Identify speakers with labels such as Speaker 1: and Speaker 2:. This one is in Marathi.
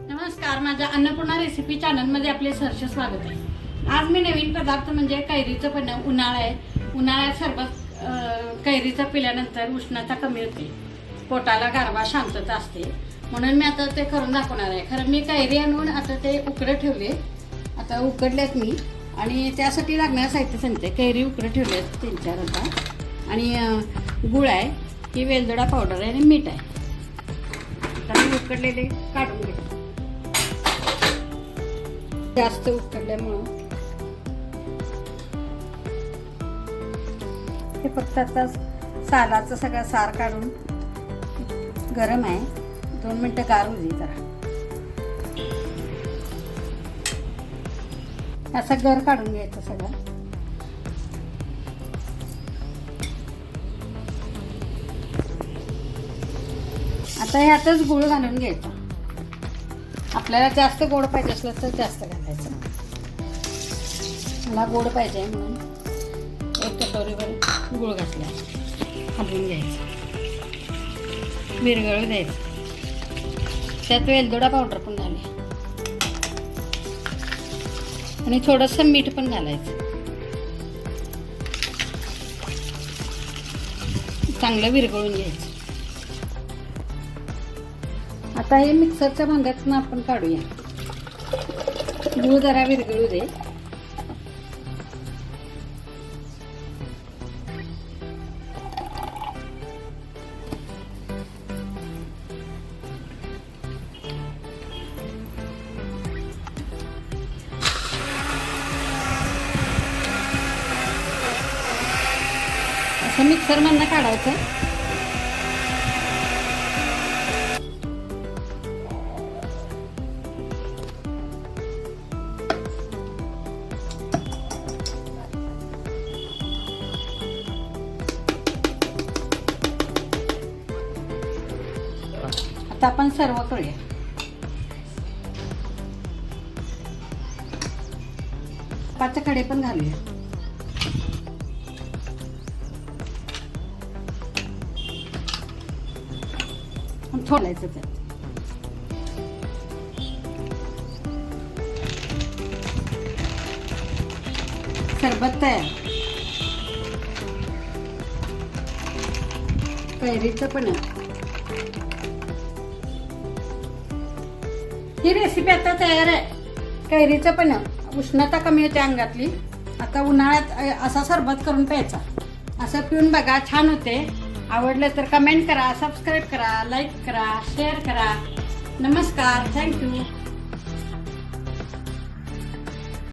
Speaker 1: नमस्कार, माझ्या अन्नपूर्णा रेसिपी चॅनलमध्ये आपले सहर्ष स्वागत आहे। आज मी नवीन पदार्थ म्हणजे कैरीचं पण उन्हाळा आहे। उन्हाळ्यात सरबत कैरीचं पिल्यानंतर उष्णता कमी होते, पोटाला गारवा शांतता असते, म्हणून मी आता ते करून दाखवणार आहे। खरं मी कैरी आणून आता ते उकडत ठेवले, आता उकडलेत मी आणि त्यासाठी लागणारं साहित्य सांगते। कैरी उकडत ठेवलेत 3-4 आता आणि गुळ आहे, ही वेलदोडा पावडर आहे आणि मीठ आहे। आता मी उकडलेले काढून घेते, जास्त उकडल्यामुळं हे फक्त आता सालाचं सगळं सार काढून गरम आहे, 2 मिनिटं गार होऊ दे जरा। असं गर काढून घ्यायचं सगळं। आता ह्यातच गुळ घालून घ्यायचा। आपल्याला जास्त गोड पाहिजे असलं तर जास्त घालायचं, मला गोड पाहिजे म्हणून 1 कटोरीवर गुळ घातला, हलवून घ्यायचं, विरघळू द्यायचं। त्यात वेलदोडा पावडर पण घाले आणि थोडंसं मीठ पण घालायचं, चांगलं विरघळून घ्यायचं। आता हे मिक्सरच्या भांड्यातून आपण काढूया, गूळ जरा विरघळू दे। असं मिक्सर मधनं काढायचं। आता आपण सर्व करूया। पाच कडे पण घालूया, थोडायचं त्यात। सरबत तयार, कैरीचं पण। ही रेसिपी आता तयार आहे। कैरीचं पण उष्णता कमी होते अंगातली। आता उन्हाळ्यात असा सरबत करून प्यायचा, असं पिऊन बघा, छान होते। आवडलं तर कमेंट करा, सबस्क्राईब करा, लाईक करा, शेअर करा। नमस्कार, थँक्यू।